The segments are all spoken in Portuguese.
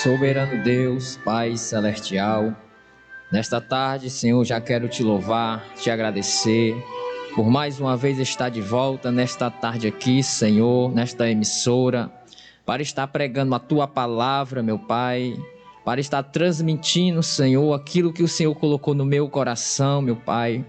Soberano Deus, Pai Celestial, nesta tarde, Senhor, já quero te louvar, te agradecer por mais uma vez estar de volta nesta tarde aqui, Senhor, nesta emissora, para estar pregando a Tua palavra, meu Pai, para estar transmitindo, Senhor, aquilo que o Senhor colocou no meu coração, meu Pai.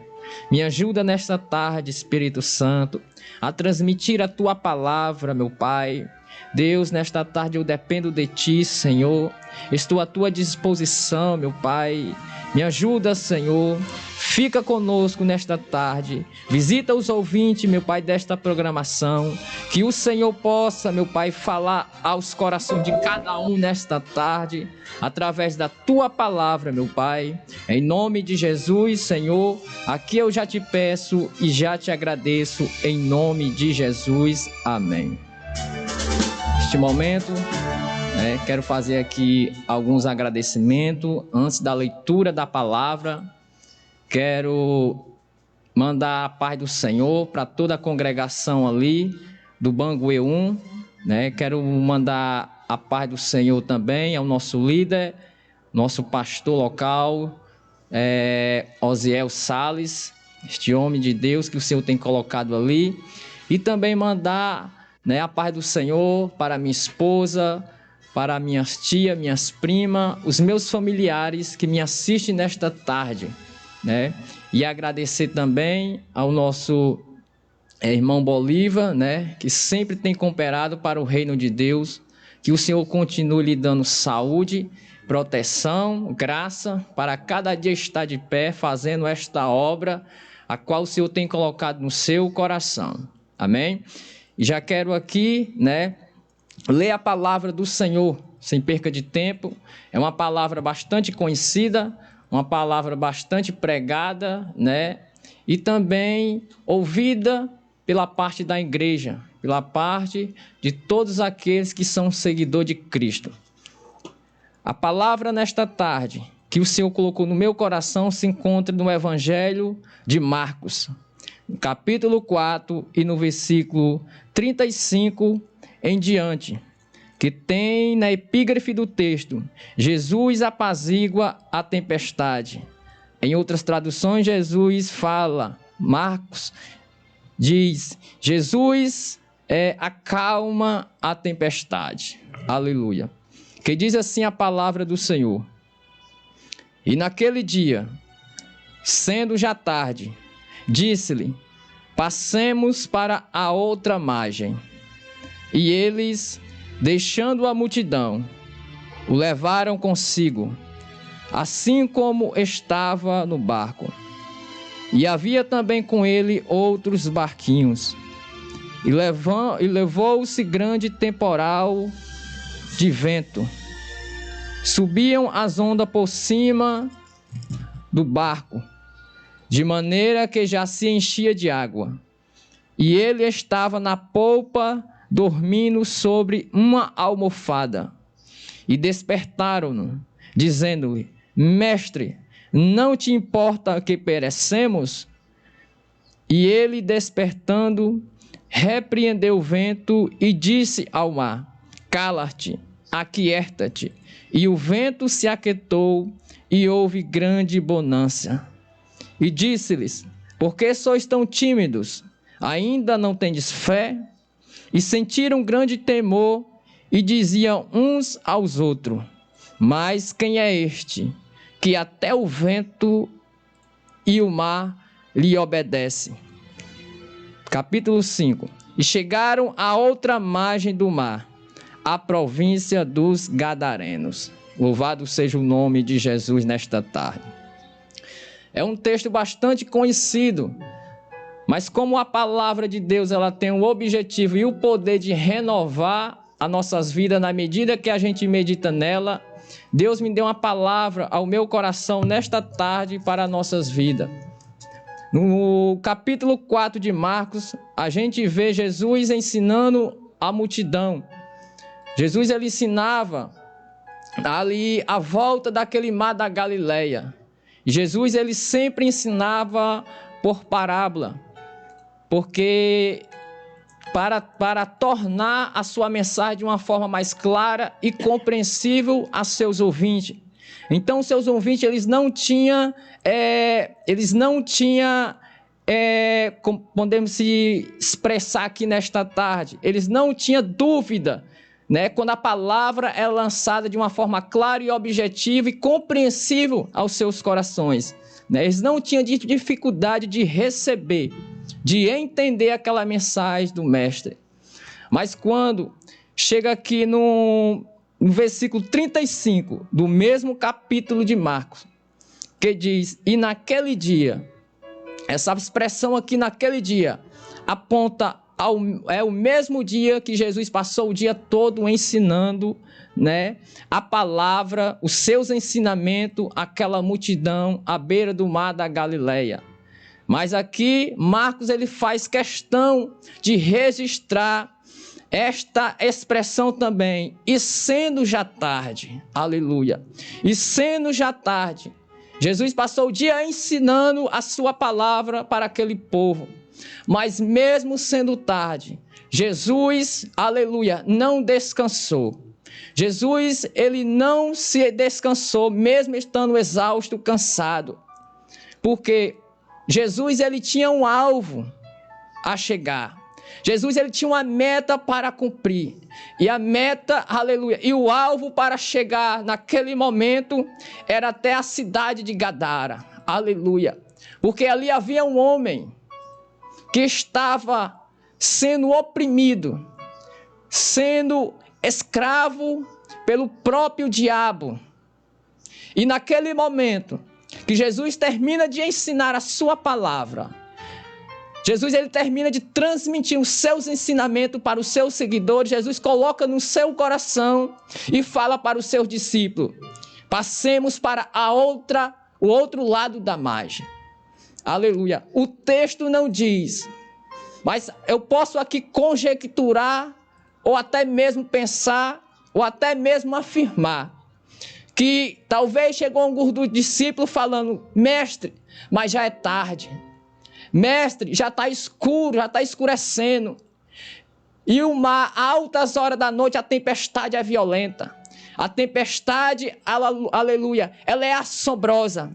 Me ajuda nesta tarde, Espírito Santo, a transmitir a Tua palavra, meu Pai. Deus, nesta tarde eu dependo de Ti, Senhor. Estou à Tua disposição, meu Pai. Me ajuda, Senhor. Fica conosco nesta tarde. Visita os ouvintes, meu Pai, desta programação. Que o Senhor possa, meu Pai, falar aos corações de cada um nesta tarde, através da Tua palavra, meu Pai. Em nome de Jesus, Senhor, aqui eu já te peço e já te agradeço. Em nome de Jesus. Amém. Neste momento, quero fazer aqui alguns agradecimentos. Antes da leitura da palavra, quero mandar a paz do Senhor para toda a congregação ali do Bangu E1, Quero mandar a paz do Senhor também ao nosso líder, nosso pastor local, Osiel Salles, este homem de Deus que o Senhor tem colocado ali. E também mandar a paz do Senhor para minha esposa, para minhas tias, minhas primas, os meus familiares que me assistem nesta tarde, E agradecer também ao nosso irmão Bolívar, que sempre tem cooperado para o reino de Deus. Que o Senhor continue lhe dando saúde, proteção, graça, para cada dia estar de pé fazendo esta obra, a qual o Senhor tem colocado no seu coração. Amém? E já quero aqui, ler a palavra do Senhor, sem perca de tempo. É uma palavra bastante conhecida, uma palavra bastante pregada, E também ouvida pela parte da igreja, pela parte de todos aqueles que são seguidores de Cristo. A palavra nesta tarde, que o Senhor colocou no meu coração, se encontra no Evangelho de Marcos, no capítulo 4 e no versículo 35 em diante, que tem na epígrafe do texto: Jesus apazigua a tempestade. Em outras traduções, Jesus fala, Marcos diz, Jesus acalma a tempestade. Aleluia. Que diz assim a palavra do Senhor: E naquele dia, sendo já tarde, disse-lhe: Passemos para a outra margem. E eles, deixando a multidão, o levaram consigo, assim como estava no barco. E havia também com ele outros barquinhos. E levou-se grande temporal de vento. Subiam as ondas por cima do barco, de maneira que já se enchia de água. E ele estava na polpa, dormindo sobre uma almofada. E despertaram-no, dizendo-lhe: Mestre, não te importa que perecemos? E ele, despertando, repreendeu o vento e disse ao mar: Cala-te, aquieta-te. E o vento se aquietou e houve grande bonança. E disse-lhes: Por que sois tão tímidos? Ainda não tendes fé? E sentiram grande temor e diziam uns aos outros: Mas quem é este, que até o vento e o mar lhe obedecem? Capítulo 5. E chegaram à outra margem do mar, a província dos Gadarenos. Louvado seja o nome de Jesus nesta tarde. É um texto bastante conhecido, mas como a palavra de Deus ela tem o objetivo e o poder de renovar as nossas vidas na medida que a gente medita nela, Deus me deu uma palavra ao meu coração nesta tarde para as nossas vidas. No capítulo 4 de Marcos, a gente vê Jesus ensinando a multidão. Jesus ele ensinava ali à volta daquele mar da Galileia. Jesus, ele sempre ensinava por parábola, porque para tornar a sua mensagem de uma forma mais clara e compreensível a seus ouvintes. Então, seus ouvintes, eles não tinham, como podemos se expressar aqui nesta tarde, eles não tinham dúvida, né, quando a palavra é lançada de uma forma clara e objetiva e compreensível aos seus corações, né? Eles não tinham dificuldade de receber, de entender aquela mensagem do mestre. Mas quando chega aqui no versículo 35 do mesmo capítulo de Marcos, que diz: e naquele dia, essa expressão aqui, naquele dia, aponta o mesmo dia que Jesus passou o dia todo ensinando, né, a palavra, os seus ensinamentos àquela multidão à beira do mar da Galileia. Mas aqui Marcos, ele faz questão de registrar esta expressão também: e sendo já tarde, aleluia, e sendo já tarde, Jesus passou o dia ensinando a sua palavra para aquele povo. Mas mesmo sendo tarde, Jesus, aleluia, não descansou. Jesus, ele não se descansou, mesmo estando exausto, cansado. Porque Jesus, ele tinha um alvo a chegar. Jesus, ele tinha uma meta para cumprir. E a meta, aleluia, e o alvo para chegar naquele momento era até a cidade de Gadara. Aleluia. Porque ali havia um homem que estava sendo oprimido, sendo escravo pelo próprio diabo. E naquele momento que Jesus termina de ensinar a sua palavra, Jesus, ele termina de transmitir os seus ensinamentos para os seus seguidores. Jesus coloca no seu coração e fala para os seus discípulos: passemos para o outro lado da margem. Aleluia. O texto não diz, mas eu posso aqui conjecturar, ou até mesmo pensar, ou até mesmo afirmar, que talvez chegou algum dos discípulos falando: mestre, mas já é tarde. Mestre, já está escuro, já está escurecendo. E o mar, altas horas da noite, a tempestade é violenta. A tempestade, aleluia, ela é assombrosa.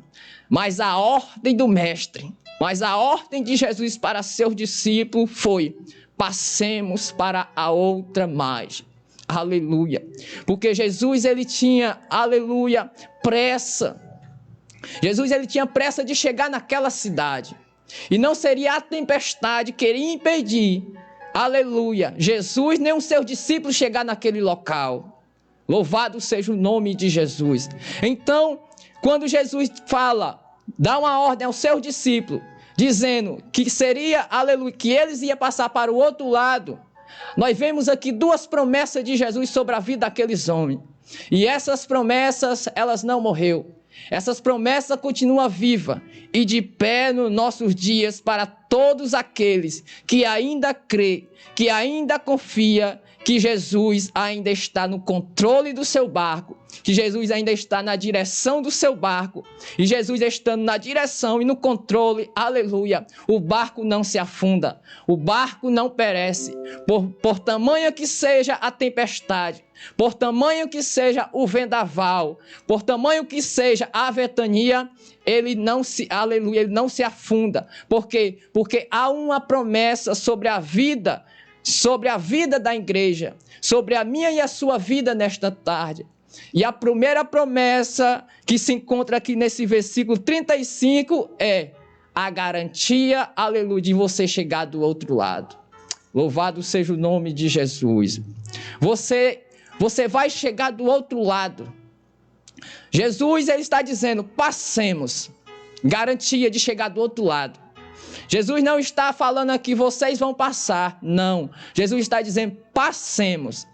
Mas a ordem do mestre, mas a ordem de Jesus para seus discípulos foi: passemos para a outra margem. Aleluia. Porque Jesus, ele tinha, aleluia, pressa. Jesus, ele tinha pressa de chegar naquela cidade. E não seria a tempestade que iria impedir, aleluia, Jesus nem os seus discípulos chegar naquele local. Louvado seja o nome de Jesus. Então, quando Jesus fala, dá uma ordem aos seus discípulos, dizendo que seria, aleluia, que eles iam passar para o outro lado, nós vemos aqui duas promessas de Jesus sobre a vida daqueles homens. E essas promessas, elas não morreram. Essas promessas continuam vivas e de pé nos nossos dias para todos aqueles que ainda crê, que ainda confia que Jesus ainda está no controle do seu barco, que Jesus ainda está na direção do seu barco, e Jesus estando na direção e no controle, aleluia, o barco não se afunda, o barco não perece, por tamanho que seja a tempestade, por tamanho que seja o vendaval, por tamanho que seja a ventania, ele não se, aleluia, ele não se afunda. Por quê? Porque há uma promessa sobre a vida da igreja, sobre a minha e a sua vida nesta tarde. E a primeira promessa que se encontra aqui nesse versículo 35 é a garantia, aleluia, de você chegar do outro lado. Louvado seja o nome de Jesus. Você vai chegar do outro lado. Jesus, ele está dizendo: passemos. Garantia de chegar do outro lado. Jesus não está falando aqui, vocês vão passar. Não. Jesus está dizendo: passemos.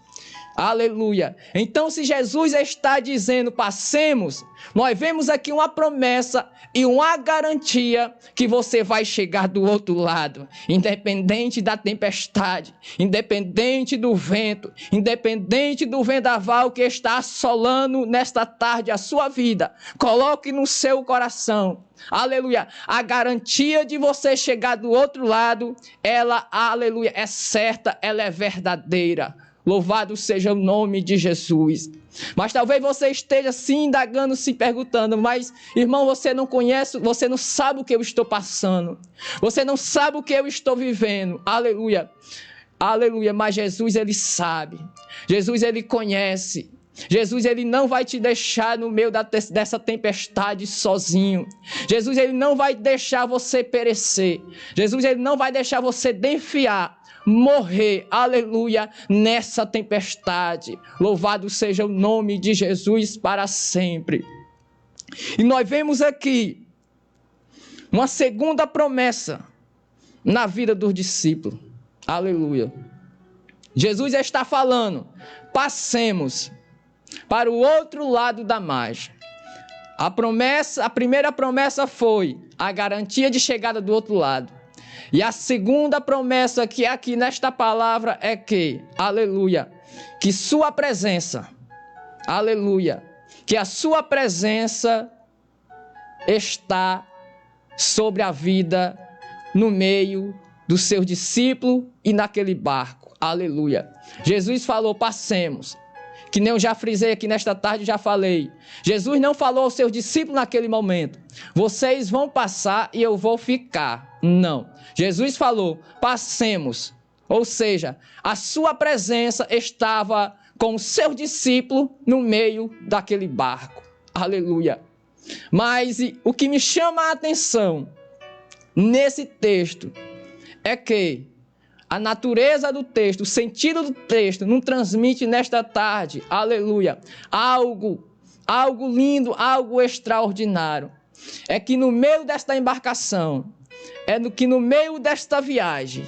Aleluia. Então, se Jesus está dizendo passemos, nós vemos aqui uma promessa e uma garantia que você vai chegar do outro lado, independente da tempestade, independente do vento, independente do vendaval que está assolando nesta tarde a sua vida. Coloque no seu coração, aleluia, a garantia de você chegar do outro lado, ela, aleluia, é certa, ela é verdadeira. Louvado seja o nome de Jesus. Mas talvez você esteja se indagando, se perguntando, mas irmão, você não conhece, você não sabe o que eu estou passando. Você não sabe o que eu estou vivendo. Aleluia. Aleluia. Mas Jesus, ele sabe. Jesus, ele conhece. Jesus, ele não vai te deixar no meio dessa tempestade sozinho. Jesus, ele não vai deixar você perecer. Jesus, ele não vai deixar você defiar, morrer, aleluia, nessa tempestade. Louvado seja o nome de Jesus para sempre. E nós vemos aqui uma segunda promessa na vida dos discípulos. Aleluia. Jesus está falando, passemos para o outro lado da margem. A primeira promessa foi a garantia de chegada do outro lado. E a segunda promessa que é aqui nesta palavra é que, aleluia, que sua presença, aleluia, que a sua presença está sobre a vida, no meio dos seus discípulos e naquele barco, aleluia. Jesus falou, passemos. Que nem eu já frisei aqui nesta tarde, já falei. Jesus não falou aos seus discípulos naquele momento, vocês vão passar e eu vou ficar. Não. Jesus falou, passemos. Ou seja, a sua presença estava com os seus discípulos no meio daquele barco. Aleluia. Mas o que me chama a atenção nesse texto é que a natureza do texto, o sentido do texto, nos transmite nesta tarde, aleluia, algo lindo, algo extraordinário. É que no meio desta embarcação, no meio desta viagem,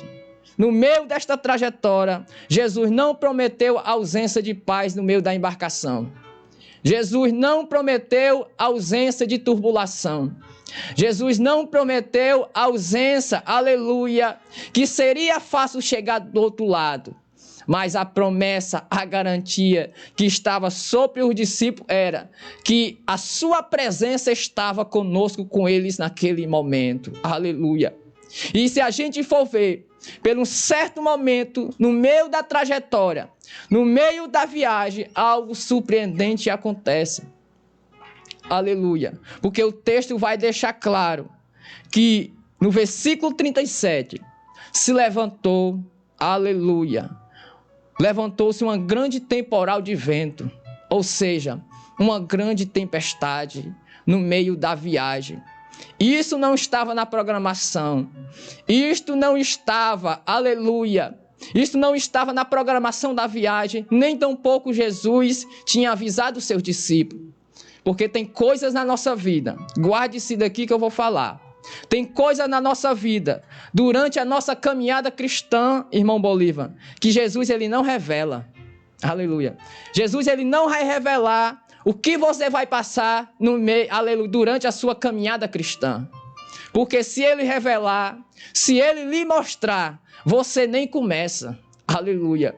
no meio desta trajetória, Jesus não prometeu ausência de paz no meio da embarcação. Jesus não prometeu ausência de turbulação. Jesus não prometeu ausência, aleluia, que seria fácil chegar do outro lado. Mas a promessa, a garantia que estava sobre os discípulos era que a sua presença estava conosco, com eles naquele momento. Aleluia. E se a gente for ver, por um certo momento, no meio da trajetória, no meio da viagem, algo surpreendente acontece. Aleluia. Porque o texto vai deixar claro que no versículo 37, se levantou, aleluia, levantou-se uma grande temporal de vento, ou seja, uma grande tempestade no meio da viagem. Isso não estava na programação. Isto não estava, aleluia, isso não estava na programação da viagem, nem tampouco Jesus tinha avisado os seus discípulos. Porque tem coisas na nossa vida, guarde-se daqui que eu vou falar. Tem coisas na nossa vida, durante a nossa caminhada cristã, irmão Bolívar, que Jesus ele não revela. Aleluia. Jesus ele não vai revelar o que você vai passar no meio, aleluia, durante a sua caminhada cristã. Porque se ele revelar, se ele lhe mostrar, você nem começa. Aleluia.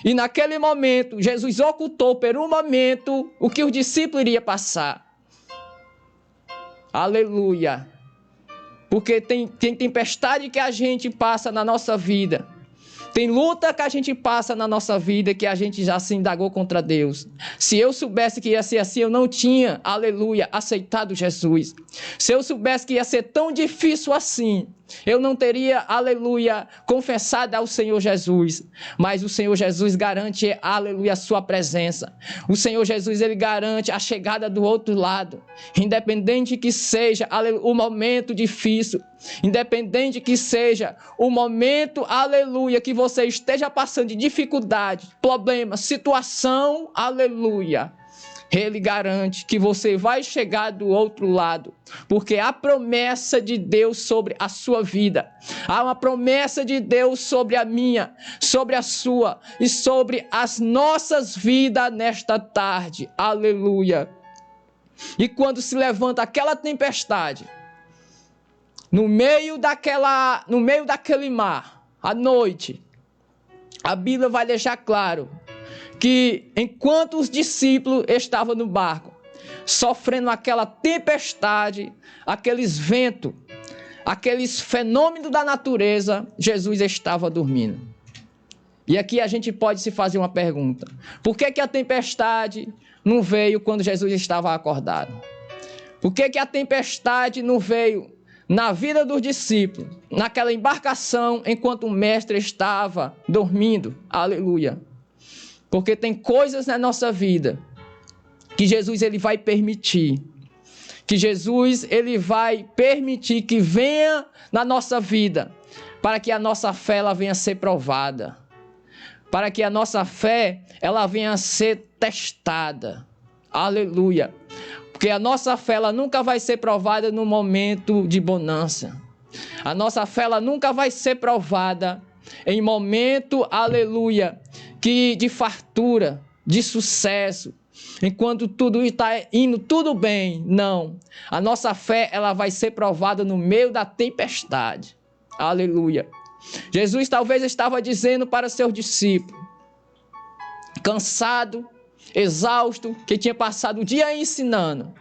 E naquele momento, Jesus ocultou por um momento o que os discípulos iriam passar. Aleluia. Porque tem tempestade que a gente passa na nossa vida. Tem luta que a gente passa na nossa vida que a gente já se indagou contra Deus. Se eu soubesse que ia ser assim, eu não tinha, aleluia, aceitado Jesus. Se eu soubesse que ia ser tão difícil assim, eu não teria, aleluia, confessado ao Senhor Jesus. Mas o Senhor Jesus garante, aleluia, a sua presença. O Senhor Jesus, ele garante a chegada do outro lado. Independente que seja, aleluia, o momento difícil. Independente que seja o momento, aleluia, que você esteja passando de dificuldade, problema, situação, aleluia. Ele garante que você vai chegar do outro lado, porque há promessa de Deus sobre a sua vida. Há uma promessa de Deus sobre a minha, sobre a sua e sobre as nossas vidas nesta tarde. Aleluia. E quando se levanta aquela tempestade, no meio daquele mar, à noite, a Bíblia vai deixar claro que enquanto os discípulos estavam no barco, sofrendo aquela tempestade, aqueles ventos, aqueles fenômenos da natureza, Jesus estava dormindo. E aqui a gente pode se fazer uma pergunta: por que a tempestade não veio quando Jesus estava acordado? Por que a tempestade não veio na vida dos discípulos, naquela embarcação, enquanto o mestre estava dormindo? Aleluia. Porque tem coisas na nossa vida que Jesus ele vai permitir. Que Jesus ele vai permitir que venha na nossa vida, para que a nossa fé ela venha a ser provada. Para que a nossa fé ela venha a ser testada. Aleluia. Porque a nossa fé ela nunca vai ser provada no momento de bonança. A nossa fé ela nunca vai ser provada em momento, aleluia, que de fartura, de sucesso, enquanto tudo está indo tudo bem. Não. A nossa fé ela vai ser provada no meio da tempestade. Aleluia. Jesus talvez estava dizendo para seus discípulos, cansado, exausto, que tinha passado o dia ensinando.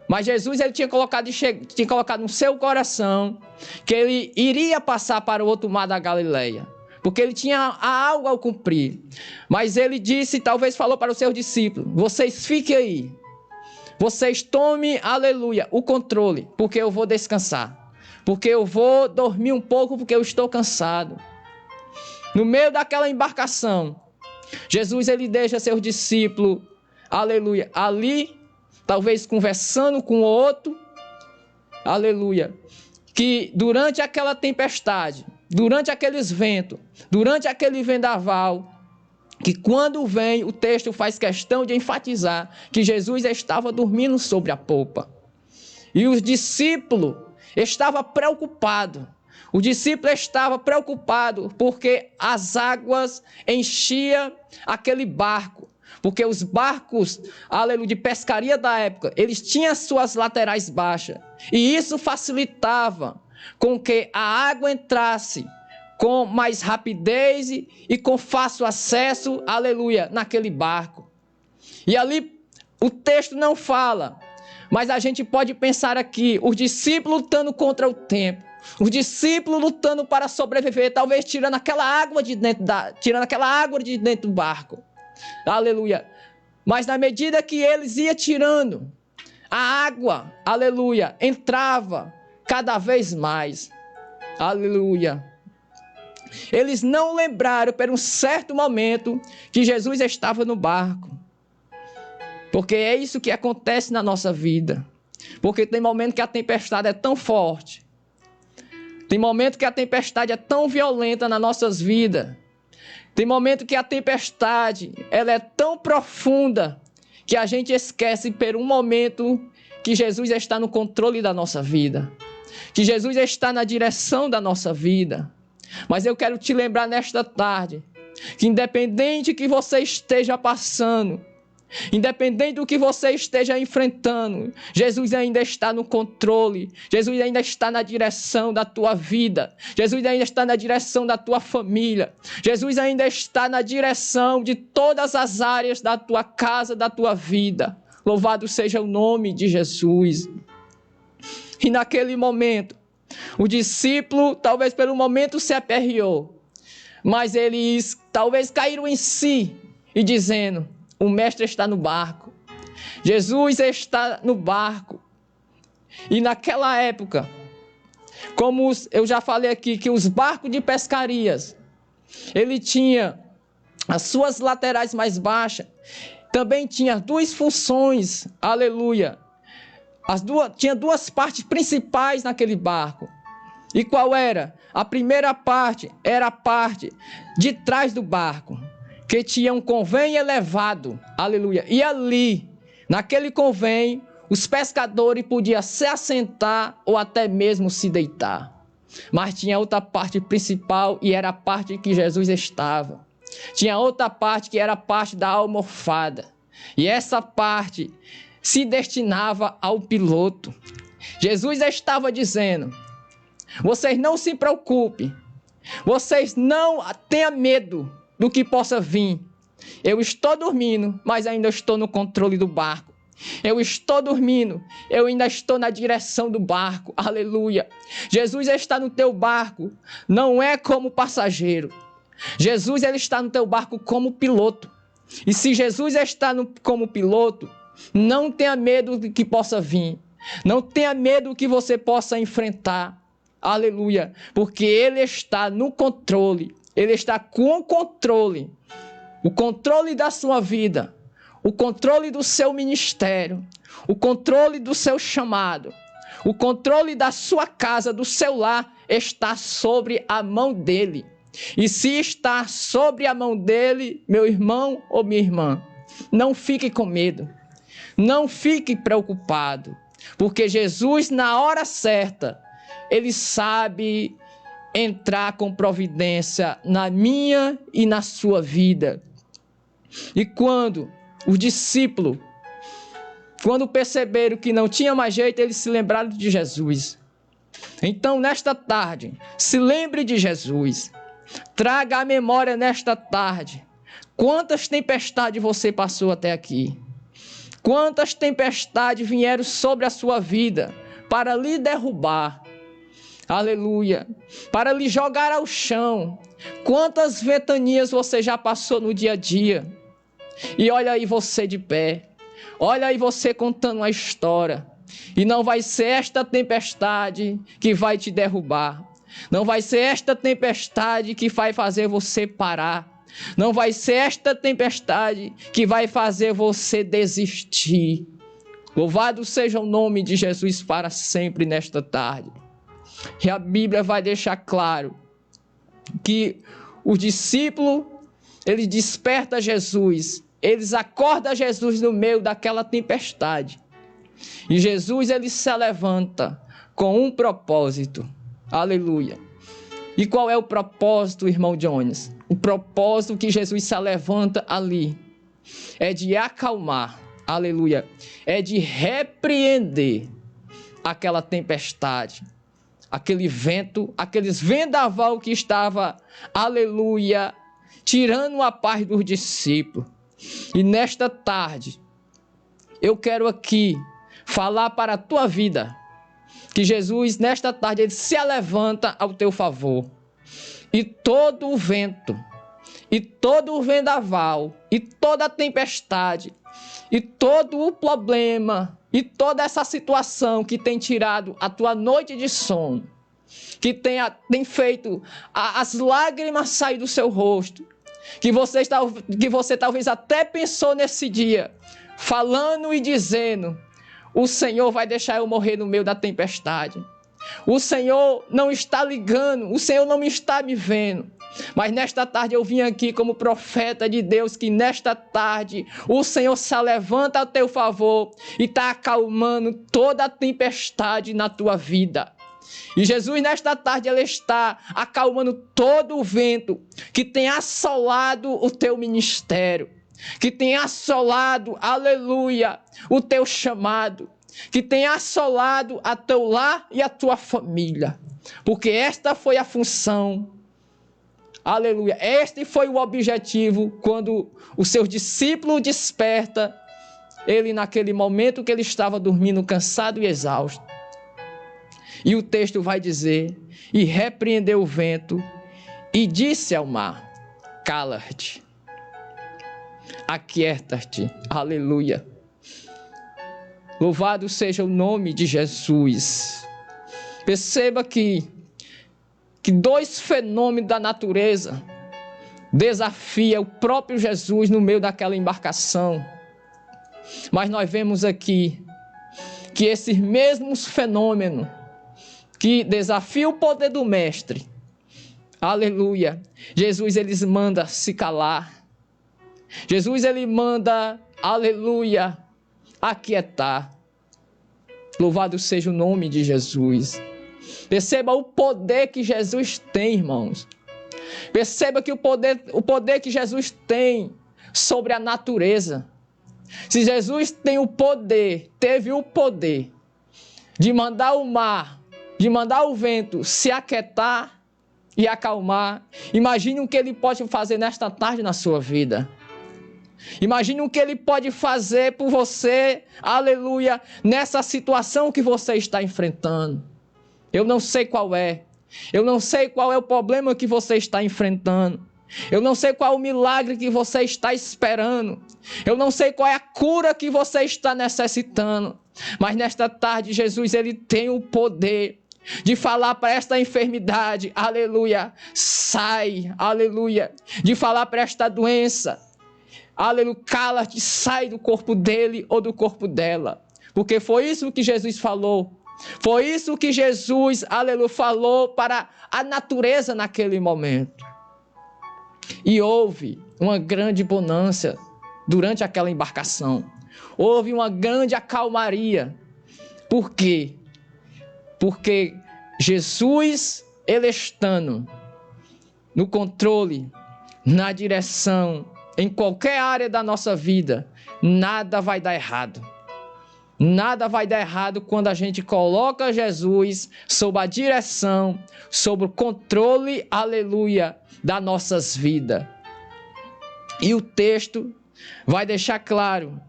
Mas Jesus ele tinha colocado no seu coração que ele iria passar para o outro mar da Galileia, porque ele tinha algo a cumprir. Mas ele disse, talvez falou para os seus discípulos: vocês fiquem aí, vocês tomem, aleluia, o controle, porque eu vou descansar, porque eu vou dormir um pouco, porque eu estou cansado. No meio daquela embarcação, Jesus ele deixa seus discípulos, aleluia, ali, talvez conversando com o outro, aleluia, que durante aquela tempestade, durante aqueles ventos, durante aquele vendaval, que quando vem, o texto faz questão de enfatizar que Jesus estava dormindo sobre a polpa. E os discípulos estavam preocupados. O discípulo estava preocupado porque as águas enchiam aquele barco. Porque os barcos, aleluia, de pescaria da época, eles tinham suas laterais baixas. E isso facilitava com que a água entrasse com mais rapidez e com fácil acesso, aleluia, naquele barco. E ali o texto não fala, mas a gente pode pensar aqui, os discípulos lutando contra o tempo, os discípulos lutando para sobreviver, talvez tirando aquela água de dentro do barco. Aleluia. Mas na medida que eles iam tirando, a água, aleluia, entrava cada vez mais. Aleluia. Eles não lembraram por um certo momento que Jesus estava no barco. Porque é isso que acontece na nossa vida. Porque tem momento que a tempestade é tão forte. Tem momento que a tempestade é tão violenta nas nossas vidas. Tem momento que a tempestade ela é tão profunda que a gente esquece por um momento que Jesus está no controle da nossa vida. Que Jesus está na direção da nossa vida. Mas eu quero te lembrar nesta tarde que independente que você esteja passando, independente do que você esteja enfrentando, Jesus ainda está no controle. Jesus ainda está na direção da tua vida. Jesus ainda está na direção da tua família. Jesus ainda está na direção de todas as áreas da tua casa, da tua vida. Louvado seja o nome de Jesus. E naquele momento, o discípulo talvez pelo momento se aperreou, mas eles talvez caíram em si e dizendo: o mestre está no barco, Jesus está no barco. E naquela época, como eu já falei aqui, que os barcos de pescarias, ele tinha as suas laterais mais baixas, também tinha duas funções, aleluia. Tinha duas partes principais naquele barco. E qual era? A primeira parte era a parte de trás do barco, que tinha um convém elevado, aleluia. E ali Naquele convém, os pescadores podiam se assentar ou até mesmo se deitar. Mas tinha outra parte principal e era a parte que Jesus estava. Tinha outra parte que era a parte da almofada. E essa parte se destinava ao piloto. Jesus estava dizendo: vocês não se preocupem, vocês não tenham medo do que possa vir. Eu estou dormindo, mas ainda estou no controle do barco. Eu estou dormindo, eu ainda estou na direção do barco. Aleluia. Jesus está no teu barco, não é como passageiro. Jesus ele está no teu barco como piloto. E se Jesus está como piloto, não tenha medo do que possa vir. Não tenha medo do que você possa enfrentar. Aleluia. Porque ele está no controle. Ele está com o controle. O controle da sua vida. O controle do seu ministério, o controle do seu chamado, o controle da sua casa, do seu lar, está sobre a mão dele. E se está sobre a mão dele, meu irmão ou minha irmã, não fique com medo, não fique preocupado, porque Jesus, na hora certa, ele sabe entrar com providência na minha e na sua vida. E quando os discípulos, quando perceberam que não tinha mais jeito, eles se lembraram de Jesus. Então, nesta tarde, se lembre de Jesus. Traga à memória nesta tarde quantas tempestades você passou até aqui. Quantas tempestades vieram sobre a sua vida para lhe derrubar. Aleluia. Para lhe jogar ao chão. Quantas ventanias você já passou no dia a dia. E olha aí você de pé, olha aí você contando uma história. E não vai ser esta tempestade que vai te derrubar. Não vai ser esta tempestade que vai fazer você parar. Não vai ser esta tempestade que vai fazer você desistir. Louvado seja o nome de Jesus para sempre nesta tarde. E a Bíblia vai deixar claro que os discípulos, eles despertam Jesus. Eles acordam Jesus no meio daquela tempestade. E Jesus, ele se levanta com um propósito. Aleluia. E qual é o propósito, irmão Jones? O propósito que Jesus se levanta ali é de acalmar. Aleluia. É de repreender aquela tempestade. Aquele vento, aqueles vendaval que estava, aleluia, tirando a paz dos discípulos. E nesta tarde, eu quero aqui falar para a tua vida, que Jesus, nesta tarde, ele se levanta ao teu favor. E todo o vento, e todo o vendaval, e toda a tempestade, e todo o problema, e toda essa situação que tem tirado a tua noite de sono, que tem feito as lágrimas sair do seu rosto, que você talvez até pensou nesse dia, falando e dizendo: o Senhor vai deixar eu morrer no meio da tempestade. O Senhor não está ligando, o Senhor não está me vendo. Mas nesta tarde eu vim aqui como profeta de Deus, que nesta tarde o Senhor se levanta a teu favor e está acalmando toda a tempestade na tua vida. E Jesus nesta tarde ele está acalmando todo o vento que tem assolado o teu ministério, que tem assolado, aleluia, o teu chamado, que tem assolado a teu lar e a tua família, porque esta foi a função, aleluia, este foi o objetivo quando o seu discípulo desperta, ele naquele momento que ele estava dormindo cansado e exausto. E o texto vai dizer: e repreendeu o vento e disse ao mar: cala-te, aquieta-te, aleluia. Louvado seja o nome de Jesus. Perceba que dois fenômenos da natureza desafiam o próprio Jesus no meio daquela embarcação. Mas nós vemos aqui que esses mesmos fenômenos que desafiam o poder do mestre, aleluia, Jesus ele manda se calar. Jesus ele manda, aleluia, aquietar. Louvado seja o nome de Jesus. Perceba o poder que Jesus tem, irmãos. Perceba que o poder que Jesus tem sobre a natureza. Se Jesus tem o poder, teve o poder de mandar o mar, de mandar o vento se aquietar e acalmar, imagine o que Ele pode fazer nesta tarde na sua vida. Imagine o que Ele pode fazer por você, aleluia, nessa situação que você está enfrentando. Eu não sei qual é. Eu não sei qual é o problema que você está enfrentando. Eu não sei qual é o milagre que você está esperando. Eu não sei qual é a cura que você está necessitando. Mas nesta tarde, Jesus, Ele tem o poder de falar para esta enfermidade, aleluia, sai, aleluia. De falar para esta doença, aleluia, cala-te, sai do corpo dele ou do corpo dela. Porque foi isso que Jesus falou. Foi isso que Jesus, aleluia, falou para a natureza naquele momento. E houve uma grande bonança durante aquela embarcação. Houve uma grande acalmaria. Por quê? Porque Jesus, Ele estando no controle, na direção, em qualquer área da nossa vida, nada vai dar errado. Nada vai dar errado quando a gente coloca Jesus sob a direção, sob o controle, aleluia, das nossas vidas. E o texto vai deixar claro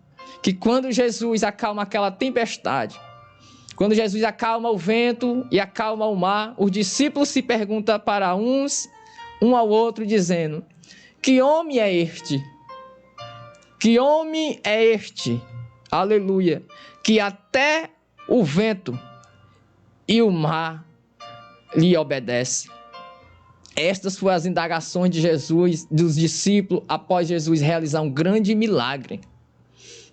que quando Jesus acalma aquela tempestade, quando Jesus acalma o vento e acalma o mar, os discípulos se perguntam para um ao outro, dizendo: que homem é este? Que homem é este? Aleluia! Que até o vento e o mar lhe obedecem. Estas foram as indagações de Jesus, dos discípulos, após Jesus realizar um grande milagre.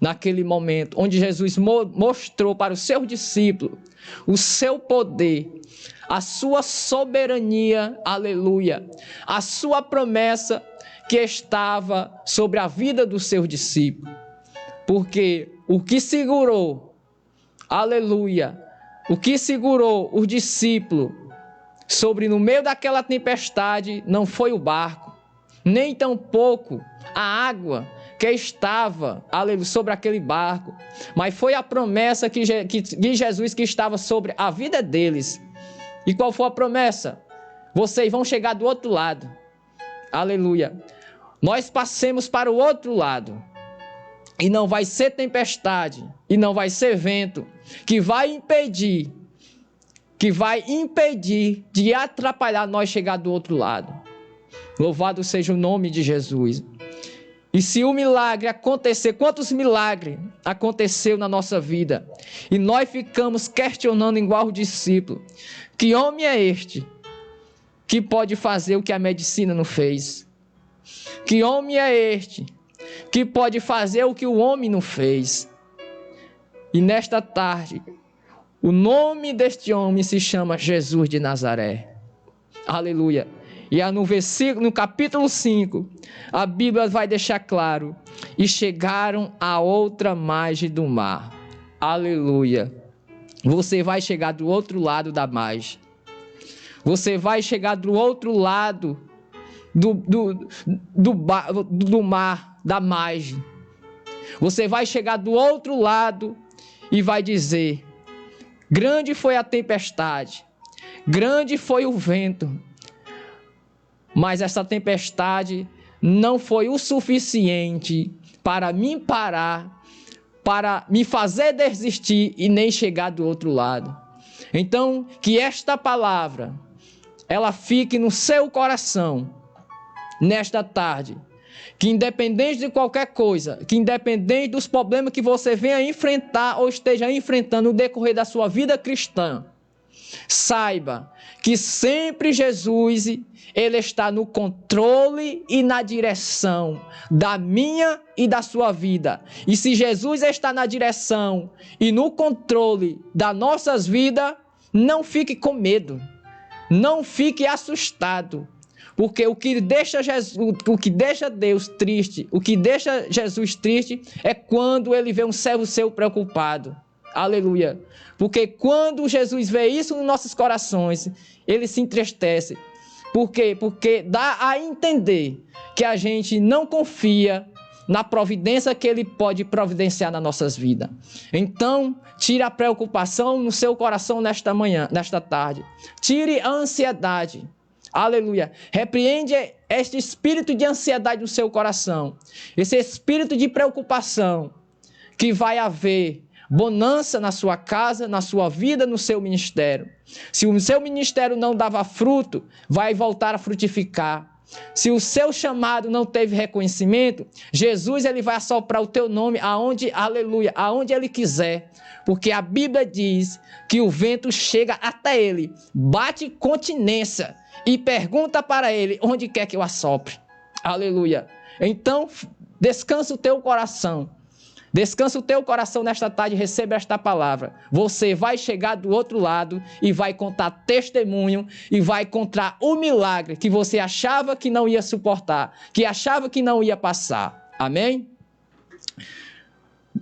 Naquele momento, onde Jesus mostrou para os seus discípulos o seu poder, a sua soberania, aleluia, a sua promessa que estava sobre a vida dos seus discípulos. Porque o que segurou, aleluia, o que segurou os discípulos no meio daquela tempestade não foi o barco, nem tampouco a água que estava, aleluia, sobre aquele barco, mas foi a promessa de Jesus que estava sobre a vida deles. E qual foi a promessa? Vocês vão chegar do outro lado, aleluia. Nós passemos para o outro lado. E não vai ser tempestade, e não vai ser vento, que vai impedir de atrapalhar nós chegar do outro lado. Louvado seja o nome de Jesus. E se o milagre acontecer, quantos milagres aconteceu na nossa vida? E nós ficamos questionando igual o discípulo: que homem é este que pode fazer o que a medicina não fez? Que homem é este que pode fazer o que o homem não fez? E nesta tarde, o nome deste homem se chama Jesus de Nazaré. Aleluia. E no capítulo 5, a Bíblia vai deixar claro: e chegaram à outra margem do mar. Aleluia. Você vai chegar do outro lado da margem. Você vai chegar do outro lado do mar, da margem. Você vai chegar do outro lado e vai dizer: grande foi a tempestade, grande foi o vento, mas essa tempestade não foi o suficiente para me parar, para me fazer desistir e nem chegar do outro lado. Então, que esta palavra, ela fique no seu coração, nesta tarde, que independente de qualquer coisa, que independente dos problemas que você venha enfrentar ou esteja enfrentando no decorrer da sua vida cristã, saiba que sempre Jesus, Ele está no controle e na direção da minha e da sua vida. E se Jesus está na direção e no controle das nossas vidas, não fique com medo, não fique assustado, Porque o que deixa Deus triste, o que deixa Jesus triste é quando ele vê um servo seu preocupado. Aleluia. Porque quando Jesus vê isso nos nossos corações, ele se entristece. Por quê? Porque dá a entender que a gente não confia na providência que ele pode providenciar nas nossas vidas. Então, tire a preocupação no seu coração nesta tarde. Tire a ansiedade. Aleluia. Repreende este espírito de ansiedade no seu coração. Esse espírito de preocupação que vai haver bonança na sua casa, na sua vida, no seu ministério. Se o seu ministério não dava fruto, vai voltar a frutificar. Se o seu chamado não teve reconhecimento, Jesus ele vai assoprar o teu nome aonde, aleluia, aonde ele quiser. Porque a Bíblia diz que o vento chega até ele, bate continência e pergunta para ele onde quer que eu assopre. Aleluia. Então, descansa o teu coração. Descansa o teu coração nesta tarde e receba esta palavra. Você vai chegar do outro lado e vai contar testemunho e vai contar o milagre que você achava que não ia suportar, que achava que não ia passar. Amém?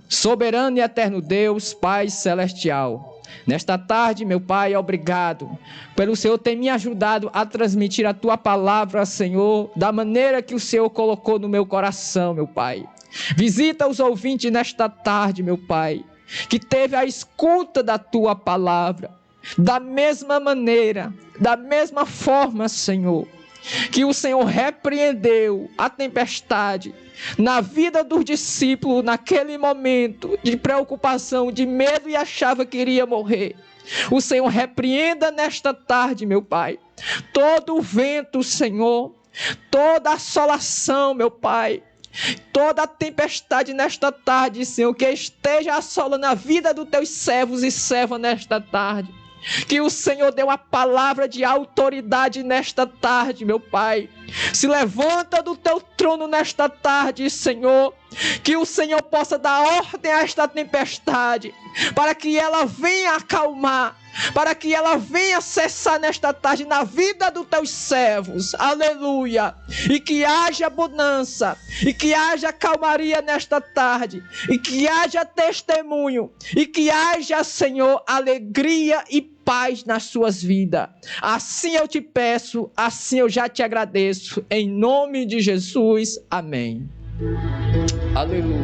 Soberano e eterno Deus, Pai celestial, nesta tarde, meu Pai, obrigado pelo Senhor ter me ajudado a transmitir a Tua palavra, Senhor, da maneira que o Senhor colocou no meu coração, meu Pai. Visita os ouvintes nesta tarde, meu Pai, que teve a escuta da Tua palavra, da mesma maneira, da mesma forma, Senhor, que o Senhor repreendeu a tempestade na vida dos discípulos naquele momento de preocupação, de medo e achava que iria morrer. O Senhor repreenda nesta tarde, meu Pai, todo o vento, Senhor, toda a assolação, meu Pai, toda a tempestade nesta tarde, Senhor, que esteja assolando a vida dos teus servos e servas nesta tarde. Que o Senhor deu a palavra de autoridade nesta tarde, meu Pai. Se levanta do teu trono nesta tarde, Senhor. Que o Senhor possa dar ordem a esta tempestade, para que ela venha acalmar, para que ela venha cessar nesta tarde na vida dos teus servos. Aleluia. E que haja bonança, e que haja calmaria nesta tarde, e que haja testemunho, e que haja, Senhor, alegria e paz nas suas vidas. Assim eu te peço, assim eu já te agradeço, em nome de Jesus. Amém. Aleluia.